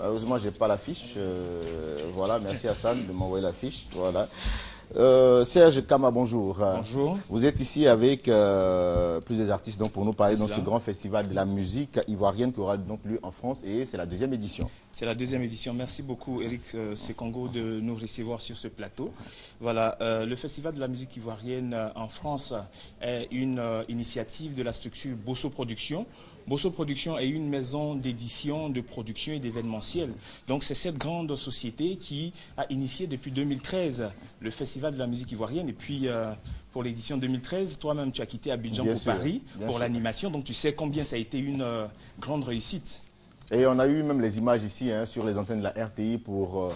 Malheureusement, j'ai pas l'affiche. Voilà, merci Hassan de m'envoyer l'affiche. Voilà. Serge Kama, bonjour. Bonjour. Vous êtes ici avec plusieurs artistes donc, pour nous parler de ce grand festival de la musique ivoirienne qui aura donc lieu en France et c'est la deuxième édition. C'est la deuxième édition. Merci beaucoup Eric Sekongo de nous recevoir sur ce plateau. Voilà, le festival de la musique ivoirienne en France est une initiative de la structure Bosso Productions. Bosso Productions est une maison d'édition, de production et d'événementiel. Donc c'est cette grande société qui a initié depuis 2013 le festival de la musique ivoirienne. Et puis pour l'édition 2013, toi-même tu as quitté Abidjan pour Paris pour l'animation. Donc tu sais combien ça a été une grande réussite. Et on a eu même les images ici sur les antennes de la RTI pour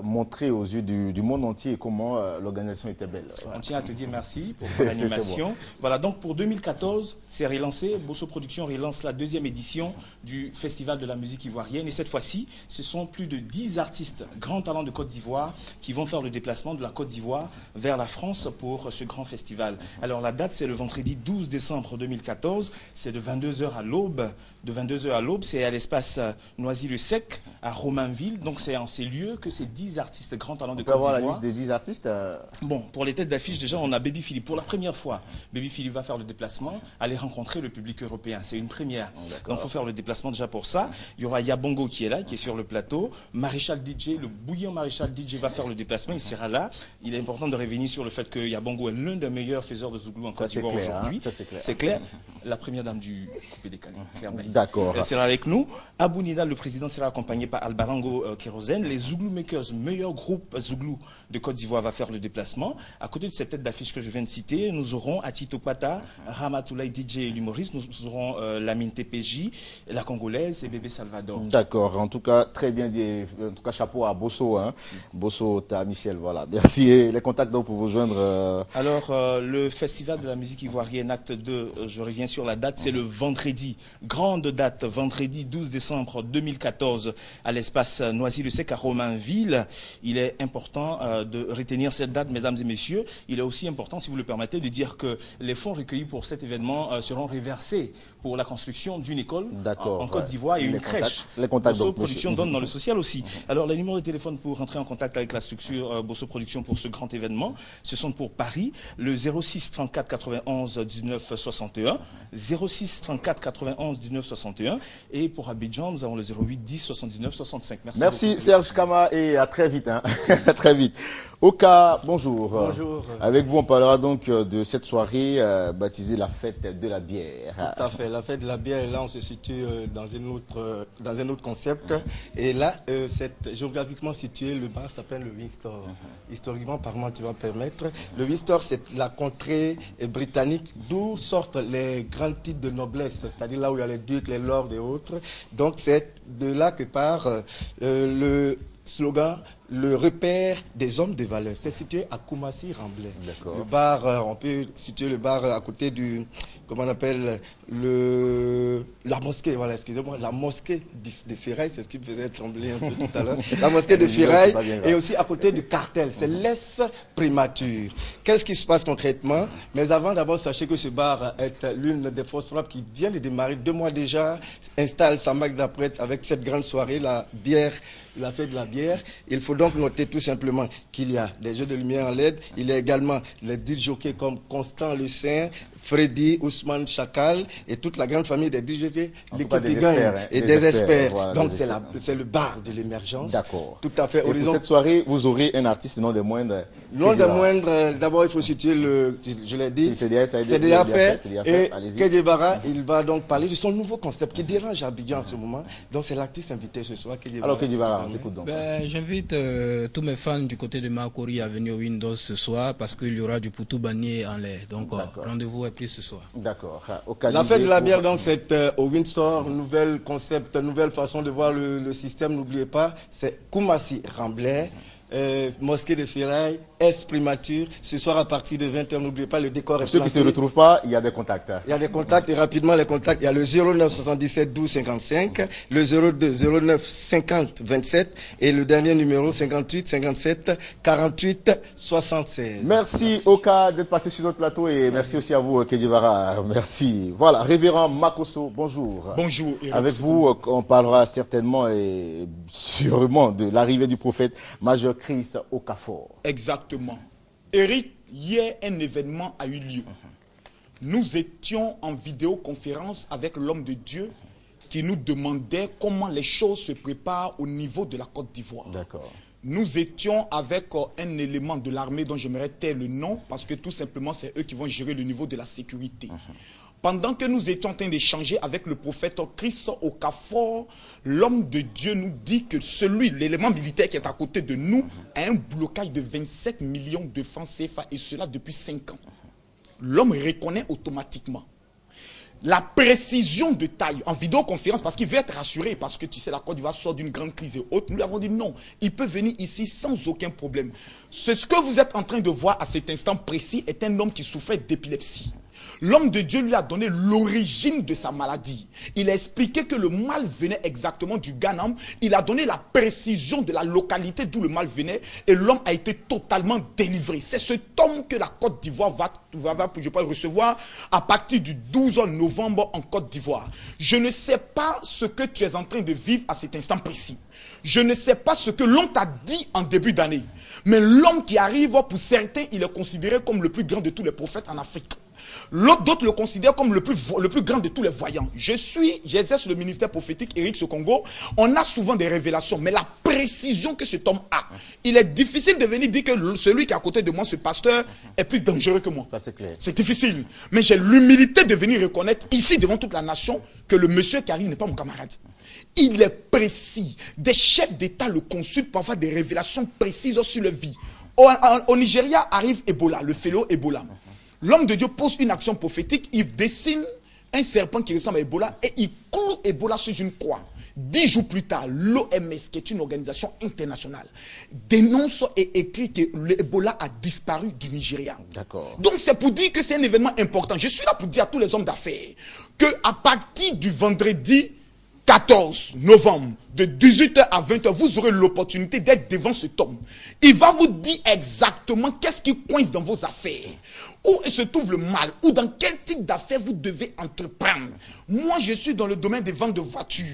montrer aux yeux du monde entier comment l'organisation était belle. On tient à te dire merci pour l'animation. Bon. Voilà, donc pour 2014, c'est relancé. Bosso Productions relance la deuxième édition du Festival de la musique ivoirienne. Et cette fois-ci, ce sont plus de 10 artistes, grands talents de Côte d'Ivoire, qui vont faire le déplacement de la Côte d'Ivoire vers la France pour ce grand festival. Alors la date, c'est le vendredi 12 décembre 2014. C'est de 22h à l'aube. De 22h à l'aube, c'est à l'espace Noisy-le-Sec, à Romainville. Donc c'est en ces lieux que ces 10 artistes grands talents de Côte d'Ivoire. On peut avoir la liste des 10 artistes Bon, pour les têtes d'affiche, déjà, on a Baby Philippe. Pour la première fois, Baby Philippe va faire le déplacement, aller rencontrer le public européen. C'est une première. Donc il faut faire le déplacement déjà pour ça. Il y aura Yabongo qui est là, qui est sur le plateau. Maréchal DJ, le bouillant Maréchal DJ va faire le déplacement. Il sera là. Il est important de revenir sur le fait que Yabongo est l'un des meilleurs faiseurs de Zouglou en Côte d'Ivoire aujourd'hui. C'est clair. La première dame du coupé décalé, Claire Maï. D'accord. Elle sera avec nous. Abou Nida, le président, sera accompagné par Albarango Kérosène. Les Zouglou Makers, meilleur groupe Zouglou de Côte d'Ivoire, va faire le déplacement. À côté de cette tête d'affiche que je viens de citer, nous aurons Atito Pata, Ramatoulaye DJ et l'humoriste. Nous aurons Lamine TPJ, la Congolaise et Bébé Salvador. D'accord. En tout cas, très bien dit. En tout cas, chapeau à Bosso. Bosso, t'as Michel. Voilà. Merci. Et les contacts donc pour vous joindre. Alors, le Festival de la musique ivoirienne, acte 2, je reviens sur la date, c'est le vendredi. Grande date, vendredi 12 décembre 2014 à l'espace Noisy-le-Sec à Romainville. Il est important de retenir cette date, mesdames et messieurs. Il est aussi important, si vous le permettez, de dire que les fonds recueillis pour cet événement seront reversés pour la construction d'une école en Côte d'Ivoire et une crèche. Les contacts Bosso Productions donne dans le social aussi. Alors, les numéros de téléphone pour rentrer en contact avec la structure Bosso Productions pour ce grand événement, ce sont pour Paris, le 06 34 91 19 61, 06 34 91 19 61, et pour Abidjan, nous avons le 08 10 79 65. Merci Serge Kama et à très vite. À très vite. Oka, bonjour. Bonjour. Avec vous, on parlera donc de cette soirée baptisée la fête de la bière. Tout à fait. La fête de la bière, là, on se situe dans un autre concept. Et là, géographiquement situé, le bar s'appelle le Windsor. Historiquement parlant, tu vas permettre. Le Windsor, c'est la contrée britannique d'où sortent les grands titres de noblesse, c'est-à-dire là où il y a les ducs, les lords et autres. Donc, c'est de là que part le slogan « Le repère des hommes de valeur ». C'est situé à Koumassi-Ramblay. Le bar, on peut situer le bar à côté du, comment on appelle, la mosquée, voilà, excusez-moi, la mosquée de Ferraille, c'est ce qui me faisait trembler un peu tout à l'heure. La mosquée de Ferraille et aussi à côté du cartel, c'est l'Est Primature. Qu'est-ce qui se passe concrètement? Mais avant, d'abord, sachez que ce bar est l'une des forces frappes qui vient de démarrer 2 mois déjà, installe sa marque d'après avec cette grande soirée, la bière, la fête de la bière. Il faut donc noter tout simplement qu'il y a des jeux de lumière en LED. Il y a également les 10 jockeys comme Constant Le Saint, Freddy, Ousmane Chakal et toute la grande famille des DGV, l'équipe des gagne et des experts. Voilà, donc c'est le bar de l'émergence. D'accord. Tout à fait. Et pour cette soirée, vous aurez un artiste non des moindres. Non des moindres, d'abord il faut situer je l'ai dit, c'est déjà fait. Et Kedjebara, il va donc parler de son nouveau concept qui dérange Abidjan en ce moment. Donc c'est l'artiste invité ce soir. Alors Kedjebara, on t'écoute donc. J'invite tous mes fans du côté de Makori à venir au Windows ce soir parce qu'il y aura du Poutou Bagné en l'air. Donc rendez-vous plus ce soir. D'accord. La fête de la bière, donc, c'est au Windsor, nouvel concept, nouvelle façon de voir le système. N'oubliez pas, c'est Koumassi-Ramblay. Mosquée de Ferraille, S Primature. Ce soir à partir de 20 h, n'oubliez pas, le décor est Pour ceux qui ne planté. se retrouvent pas, il y a des contacts. Il y a des contacts et rapidement les contacts. Il y a le 09 77 12 55, le 02 09 50 27 et le dernier numéro 58 57 48 76. Merci Oka d'être passé sur notre plateau et merci aussi à vous Kedivara. Merci. Voilà, révérend Makosso, bonjour. Bonjour. Eric, avec vous, on parlera certainement et sûrement de l'arrivée du prophète Major Chris Okafor. Exactement. Eric, hier un événement a eu lieu. Nous étions en vidéoconférence avec l'homme de Dieu qui nous demandait comment les choses se préparent au niveau de la Côte d'Ivoire. D'accord. Nous étions avec un élément de l'armée dont j'aimerais taire le nom parce que tout simplement c'est eux qui vont gérer le niveau de la sécurité. Pendant que nous étions en train d'échanger avec le prophète Chris Okafor, l'homme de Dieu nous dit que l'élément militaire qui est à côté de nous, a un blocage de 27 millions de francs CFA et cela depuis 5 ans. L'homme reconnaît automatiquement la précision de taille en vidéoconférence parce qu'il veut être rassuré parce que tu sais la Côte d'Ivoire sort d'une grande crise et autres. Nous lui avons dit non, il peut venir ici sans aucun problème. Ce que vous êtes en train de voir à cet instant précis est un homme qui souffrait d'épilepsie. L'homme de Dieu lui a donné l'origine de sa maladie. Il a expliqué que le mal venait exactement du Ghanam. Il a donné la précision de la localité d'où le mal venait et l'homme a été totalement délivré. C'est cet homme que la Côte d'Ivoire va recevoir à partir du 12 novembre en Côte d'Ivoire. Je ne sais pas ce que tu es en train de vivre à cet instant précis. Je ne sais pas ce que l'on t'a dit en début d'année. Mais l'homme qui arrive, pour certains, il est considéré comme le plus grand de tous les prophètes en Afrique. D'autres le considèrent comme le plus grand de tous les voyants. J'exerce le ministère prophétique Eric Sekongo. On a souvent des révélations, mais la précision que cet homme a, il est difficile de venir dire que celui qui est à côté de moi, ce pasteur, est plus dangereux que moi. Ça c'est clair. C'est difficile. Mais j'ai l'humilité de venir reconnaître ici devant toute la nation que le monsieur qui arrive n'est pas mon camarade. Il est précis. Des chefs d'État le consultent pour avoir des révélations précises sur leur vie. Au Nigeria arrive Ebola, le fléau Ebola. L'homme de Dieu pose une action prophétique, il dessine un serpent qui ressemble à Ebola et il cloue Ebola sur une croix. 10 jours plus tard, l'OMS, qui est une organisation internationale, dénonce et écrit que l'Ebola a disparu du Nigeria. D'accord. Donc c'est pour dire que c'est un événement important. Je suis là pour dire à tous les hommes d'affaires qu'à partir du vendredi 14 novembre, de 18 h à 20 h, vous aurez l'opportunité d'être devant cet homme. Il va vous dire exactement qu'est-ce qui coince dans vos affaires. Où se trouve le mal, ou dans quel type d'affaires vous devez entreprendre. Moi, je suis dans le domaine des ventes de voitures.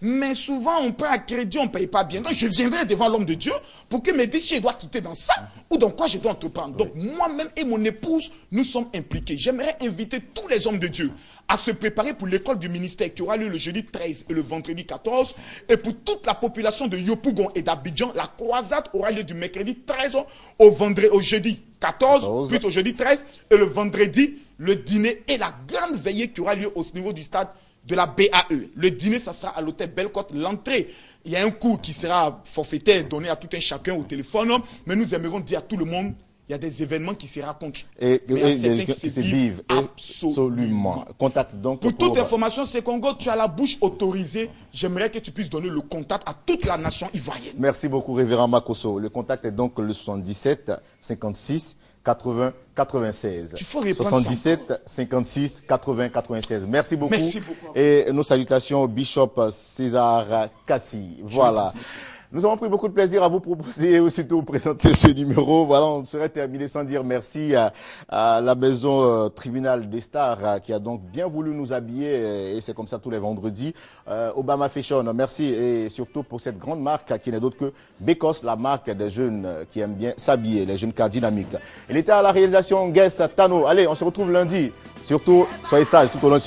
Mais souvent, on paie à crédit, on ne paye pas bien. Donc, je viendrai devant l'homme de Dieu pour qu'il me dise si je dois quitter dans ça ou dans quoi je dois entreprendre. Donc, moi-même et mon épouse, nous sommes impliqués. J'aimerais inviter tous les hommes de Dieu à se préparer pour l'école du ministère qui aura lieu le jeudi 13 et le vendredi 14. Et pour toute la population de Yopougon et d'Abidjan, la croisade aura lieu du mercredi 13 au jeudi 14, puis au jeudi 13, et le vendredi, le dîner et la grande veillée qui aura lieu au niveau du stade de la BAE. Le dîner, ça sera à l'hôtel Bellecote. L'entrée, il y a un cours qui sera forfaitaire donné à tout un chacun au téléphone, mais nous aimerions dire à tout le monde, il y a des événements qui se racontent. Et certains qui se vivent absolument. Contact donc. Pour toute information, c'est Congo, tu as la bouche autorisée. J'aimerais que tu puisses donner le contact à toute la nation ivoirienne. Merci beaucoup, révérend Makosso. Le contact est donc le 77 56 80 96. Tu faut répondre 77 56 80 96. Merci beaucoup. Merci beaucoup. Et nos salutations au Bishop César Kassi. Voilà. Nous avons pris beaucoup de plaisir à vous proposer et aussitôt vous présenter ce numéro. Voilà, on serait terminé sans dire merci à la maison Tribunal des Stars qui a donc bien voulu nous habiller et c'est comme ça tous les vendredis. Obama Fashion, merci et surtout pour cette grande marque qui n'est d'autre que Bécos, la marque des jeunes qui aiment bien s'habiller, les jeunes cas dynamiques. Il était à la réalisation Guess Tano. Allez, on se retrouve lundi. Surtout, soyez sages tout au long de ce